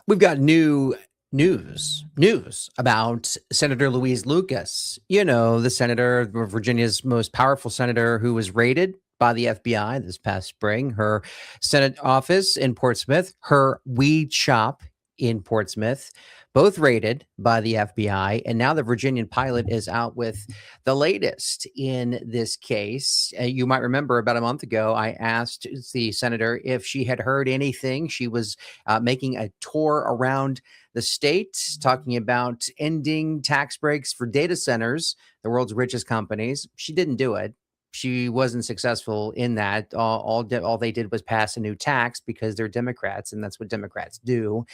We've got news about Senator Louise Lucas. You know, the senator, Virginia's most powerful senator, who was raided by the FBI this past spring. Her Senate office in Portsmouth, her weed shop in Portsmouth, both raided by the FBI. And now the Virginian pilot is out with the latest in this case. You might remember about a month ago, I asked the senator if she had heard anything. She was making a tour around the state, talking about ending tax breaks for data centers, the world's richest companies. She didn't do it. She wasn't successful in that. All they did was pass a new tax because they're Democrats, and that's what Democrats do.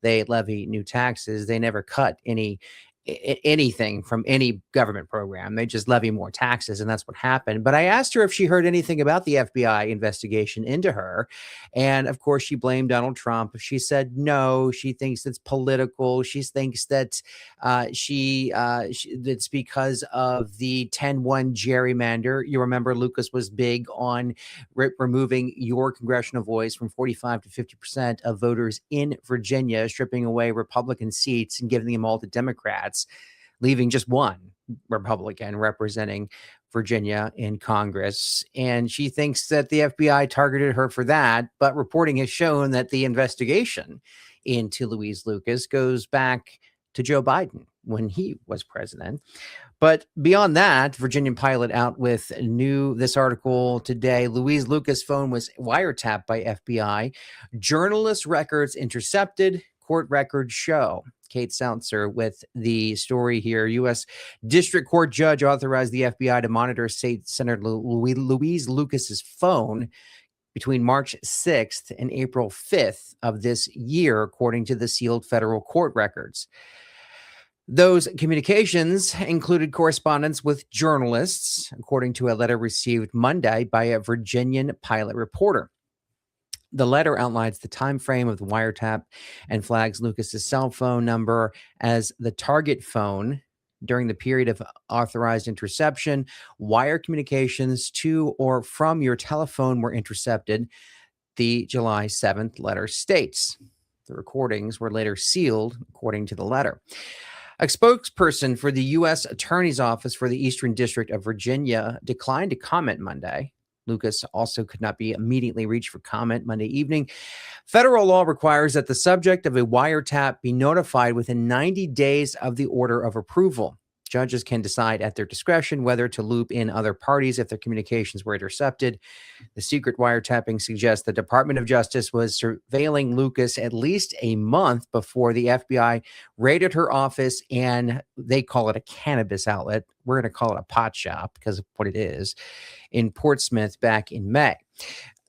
They levy new taxes. They never cut anything from any government program. They just levy more taxes, and that's what happened. But I asked her if she heard anything about the FBI investigation into her, and of course she blamed Donald Trump. She said no. She thinks it's political. She thinks that it's because of the 10-1 gerrymander. You remember Lucas was big on removing your congressional voice from 45 to 50% of voters in Virginia, stripping away Republican seats and giving them all to Democrats, leaving just one Republican representing Virginia in Congress. And she thinks that the FBI targeted her for that. But reporting has shown that the investigation into Louise Lucas goes back to Joe Biden when he was president. But beyond that, Virginian pilot out with this article today. Louise Lucas' phone was wiretapped by FBI. Journalist records intercepted. Court records show. Kate Souncer with the story here. U.S. District Court judge authorized the FBI to monitor State Senator Louise Lucas's phone between March 6th and April 5th of this year, according to the sealed federal court records. Those communications included correspondence with journalists, according to a letter received Monday by a Virginian pilot reporter. The letter outlines the time frame of the wiretap and flags Lucas's cell phone number as the target phone during the period of authorized interception. Wire communications to or from your telephone were intercepted, the July 7th letter states. The recordings were later sealed, according to the letter. A spokesperson for the U.S. Attorney's Office for the Eastern District of Virginia declined to comment Monday. Lucas also could not be immediately reached for comment Monday evening. Federal law requires that the subject of a wiretap be notified within 90 days of the order of approval. Judges can decide at their discretion whether to loop in other parties if their communications were intercepted. The secret wiretapping suggests the Department of Justice was surveilling Lucas at least a month before the FBI raided her office, and they call it a cannabis outlet. We're going to call it a pot shop because of what it is, in Portsmouth back in May.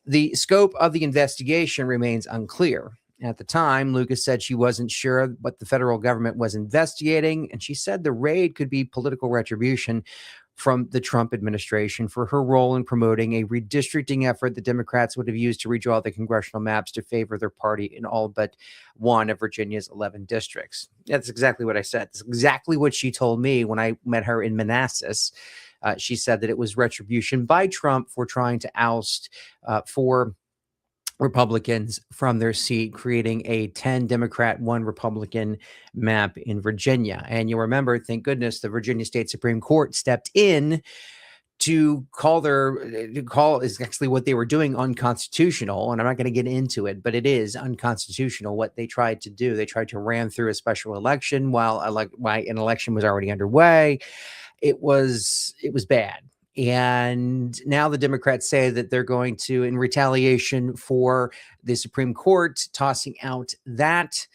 The scope of the investigation remains unclear. At the time, Lucas said she wasn't sure what the federal government was investigating, and she said the raid could be political retribution from the Trump administration for her role in promoting a redistricting effort the Democrats would have used to redraw the congressional maps to favor their party in all but one of Virginia's 11 districts. That's exactly what I said. That's exactly what she told me when I met her in Manassas. She said that it was retribution by Trump for trying to oust four Republicans from their seat, creating a 10 Democrat, 1 Republican map in Virginia. And you'll remember, thank goodness, the Virginia State Supreme Court stepped in to call is actually what they were doing unconstitutional. And I'm not going to get into it, but it is unconstitutional what they tried to do. They tried to ram through a special election while an election was already underway. It was bad. And now the Democrats say that they're going to, in retaliation for the Supreme Court tossing out that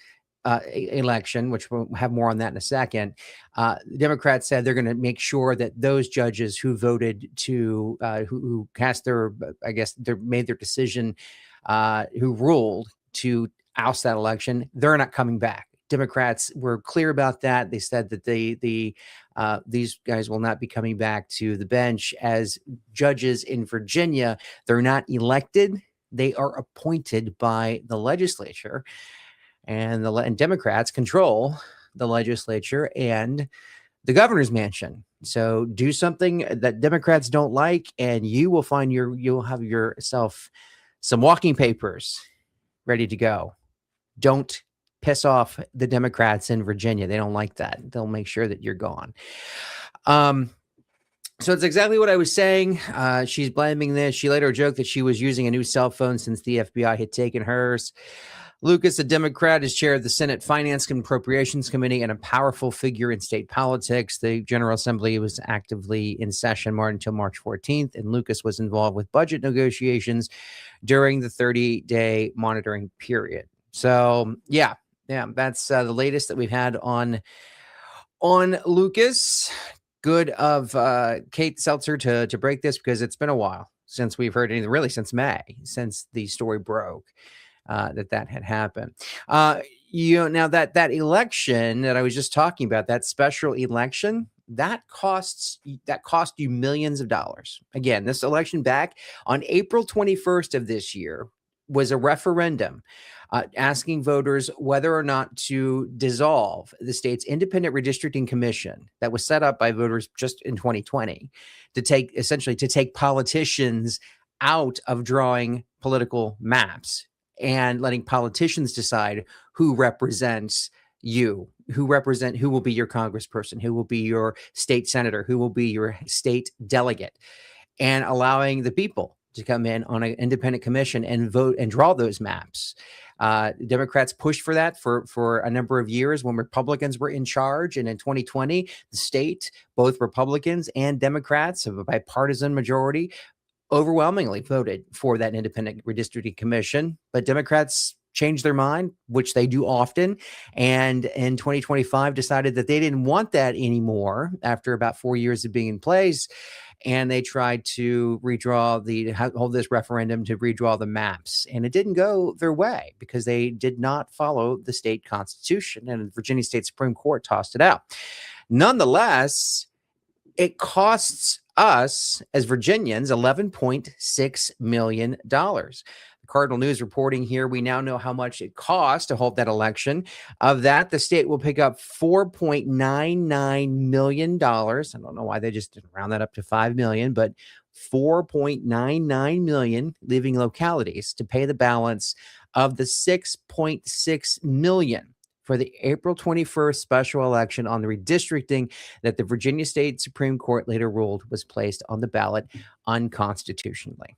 election, which we'll have more on that in a second, the Democrats said they're going to make sure that those judges who voted to, who cast made their decision, who ruled to oust that election, they're not coming back. Democrats were clear about that. They said that these guys will not be coming back to the bench as judges in Virginia. They're not elected. They are appointed by the legislature, and Democrats control the legislature and the governor's mansion. So do something that Democrats don't like, and you'll have yourself some walking papers ready to go. Don't piss off the Democrats in Virginia. They don't like that. They'll make sure that you're gone. So it's exactly what I was saying. She's blaming this. She later joked that she was using a new cell phone since the FBI had taken hers. Lucas, a Democrat, is chair of the Senate Finance and Appropriations Committee and a powerful figure in state politics. The General Assembly was actively in session until March 14th, and Lucas was involved with budget negotiations during the 30-day monitoring period. So, yeah, that's the latest that we've had on Lucas. Good of Kate Seltzer to break this, because it's been a while since we've heard anything, really since May, since the story broke that had happened. Now that election that I was just talking about, that special election, that cost you millions of dollars. Again, this election back on April 21st of this year was a referendum asking voters whether or not to dissolve the state's independent redistricting commission that was set up by voters just in 2020 to take politicians out of drawing political maps and letting politicians decide who represents you, who will be your congressperson, who will be your state senator, who will be your state delegate, and allowing the people to come in on an independent commission and vote and draw those maps. Democrats pushed for that for a number of years when Republicans were in charge. And in 2020, the state, both Republicans and Democrats, of a bipartisan majority, overwhelmingly voted for that independent redistricting commission. But Democrats changed their mind, which they do often, and in 2025 decided that they didn't want that anymore after about 4 years of being in place. And they tried to hold this referendum to redraw the maps. And it didn't go their way because they did not follow the state constitution. And the Virginia State Supreme Court tossed it out. Nonetheless, it costs us as Virginians $11.6 million. Cardinal News reporting here, we now know how much it cost to hold that election. Of that, the state will pick up $4.99 million. I don't know why they just didn't round that up to $5 million, but $4.99 million, leaving localities to pay the balance of the $6.6 million for the April 21st special election on the redistricting that the Virginia State Supreme Court later ruled was placed on the ballot unconstitutionally.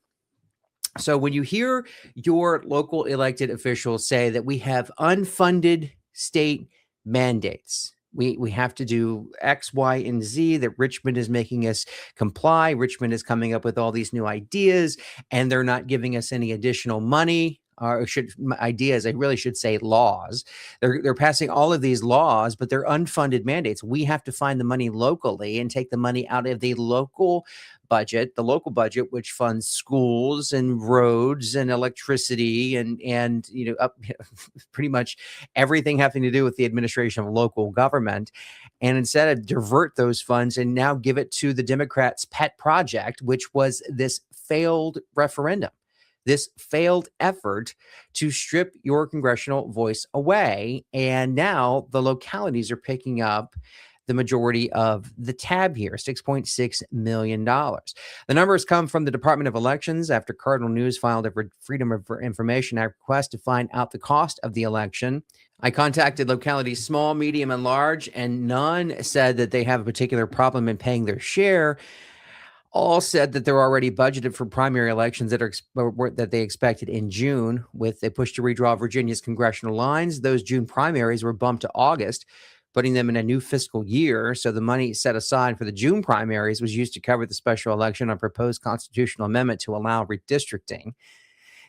So when you hear your local elected officials say that we have unfunded state mandates, we have to do X, Y, and Z, that Richmond is making us comply, Richmond is coming up with all these new ideas, and they're not giving us any additional money, or ideas, I really should say laws. They're passing all of these laws, but they're unfunded mandates. We have to find the money locally and take the money out of the local budget, which funds schools and roads and electricity and pretty much everything having to do with the administration of local government. And instead of divert those funds and now give it to the Democrats' pet project, which was this failed referendum, this failed effort to strip your congressional voice away. And now the localities are picking up the majority of the tab here, $6.6 million. The numbers come from the Department of Elections after Cardinal News filed a Freedom of Information Act request to find out the cost of the election. I contacted localities small, medium, and large, and none said that they have a particular problem in paying their share. All said that they're already budgeted for primary elections that they expected in June. With a push to redraw Virginia's congressional lines, those June primaries were bumped to August, putting them in a new fiscal year. So the money set aside for the June primaries was used to cover the special election on proposed constitutional amendment to allow redistricting.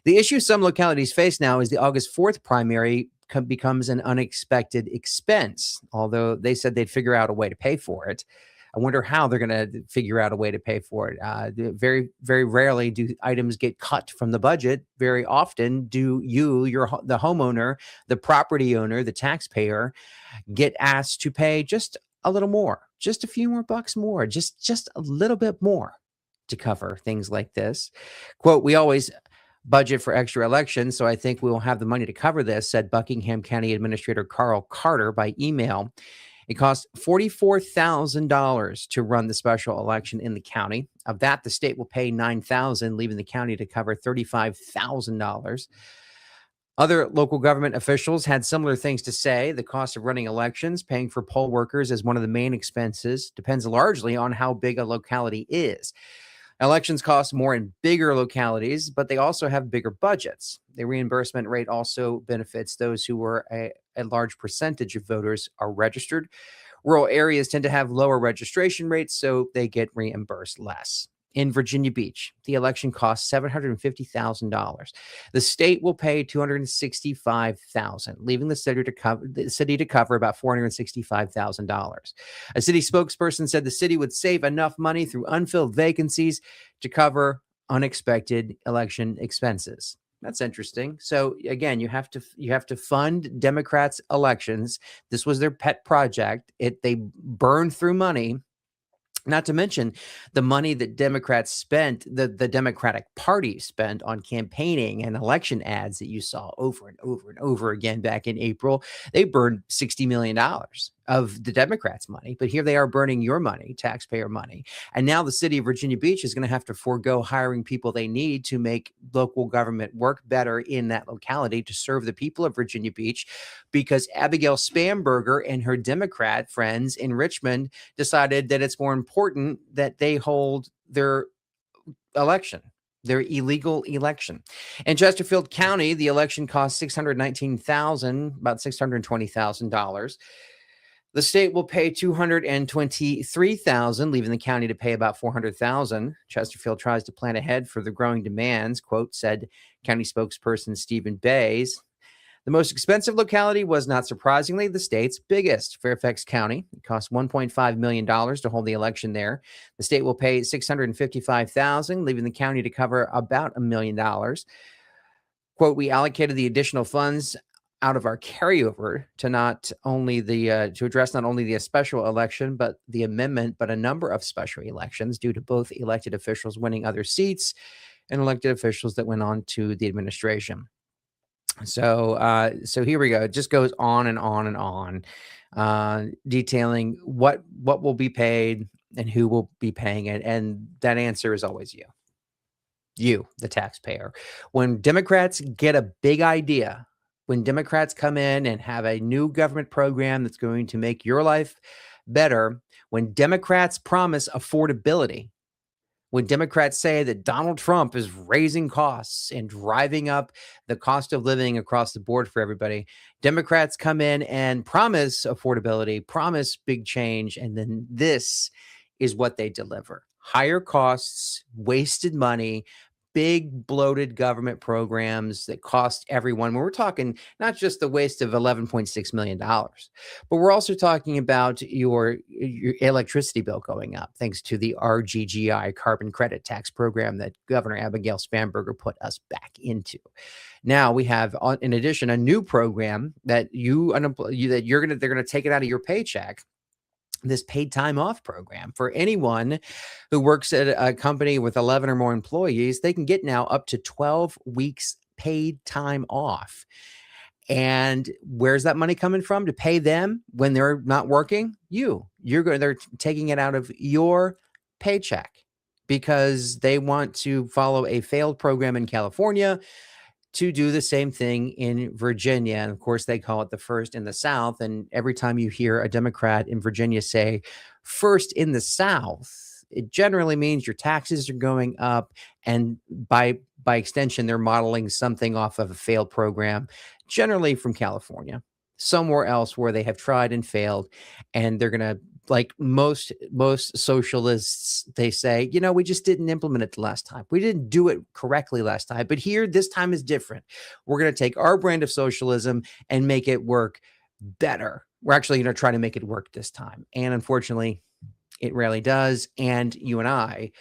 The issue some localities face now is the August 4th primary becomes an unexpected expense, although they said they'd figure out a way to pay for it. I wonder how they're going to figure out a way to pay for it. Very, very rarely do items get cut from the budget. Very often do the homeowner, the property owner, the taxpayer, get asked to pay just a little more, just a few more bucks more, just a little bit more to cover things like this. Quote, "We always budget for extra elections, so I think we will have the money to cover this," said Buckingham County Administrator Carl Carter by email. It costs $44,000 to run the special election in the county. Of that, the state will pay $9,000, leaving the county to cover $35,000. Other local government officials had similar things to say. The cost of running elections, paying for poll workers as one of the main expenses, depends largely on how big a locality is. Elections cost more in bigger localities, but they also have bigger budgets. The reimbursement rate also benefits those who were a large percentage of voters are registered. Rural areas tend to have lower registration rates, so they get reimbursed less. In Virginia Beach, the election cost $750,000. The state will pay $265,000, leaving the city to cover about $465,000. A city spokesperson said the city would save enough money through unfilled vacancies to cover unexpected election expenses. That's interesting. So again, you have to fund Democrats' elections. This was their pet project. They burned through money. Not to mention the money that Democrats spent, the Democratic Party spent on campaigning and election ads that you saw over and over and over again back in April. They burned $60 million of the Democrats' money, but here they are burning your money, taxpayer money. And now the city of Virginia Beach is going to have to forego hiring people they need to make local government work better in that locality to serve the people of Virginia Beach, because Abigail Spanberger and her Democrat friends in Richmond decided that it's more important that they hold their election, their illegal election. In Chesterfield County, the election cost $619,000, about $620,000. The state will pay $223,000, leaving the county to pay about $400,000. Chesterfield tries to plan ahead for the growing demands, quote, said county spokesperson Stephen Bays. The most expensive locality was, not surprisingly, the state's biggest, Fairfax County. It cost $1.5 million to hold the election there. The state will pay $655,000, leaving the county to cover about $1 million. Quote, we allocated the additional funds out of our carryover to address not only the special election, but the amendment, but a number of special elections due to both elected officials winning other seats and elected officials that went on to the administration. So here we go. It just goes on and on and on, detailing what will be paid and who will be paying it. And that answer is always you, the taxpayer. When Democrats get a big idea, when Democrats come in and have a new government program that's going to make your life better, when Democrats promise affordability, when Democrats say that Donald Trump is raising costs and driving up the cost of living across the board for everybody, Democrats come in and promise affordability, promise big change, and then this is what they deliver. Higher costs, wasted money, big bloated government programs that cost everyone. We're talking not just the waste of $11.6 million, but we're also talking about your electricity bill going up thanks to the RGGI carbon credit tax program that Governor Abigail Spanberger put us back into. Now we have, in addition, a new program that they're going to take it out of your paycheck. This paid time off program for anyone who works at a company with 11 or more employees. They can get now up to 12 weeks paid time off. And where's that money coming from to pay them when they're not working? They're taking it out of your paycheck because they want to follow a failed program in California to do the same thing in Virginia. And of course, they call it the first in the South. And every time you hear a Democrat in Virginia say first in the South, it generally means your taxes are going up. And by extension, they're modeling something off of a failed program, generally from California, somewhere else where they have tried and failed. And they're going to, like most socialists, they say, we just didn't implement it the last time. We didn't do it correctly last time. But here, this time is different. We're going to take our brand of socialism and make it work better. We're actually going to try to make it work this time. And unfortunately, it rarely does. And you and I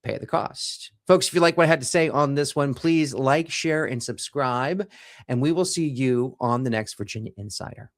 pay the cost. Folks, if you like what I had to say on this one, please like, share, and subscribe. And we will see you on the next Virginia Insider.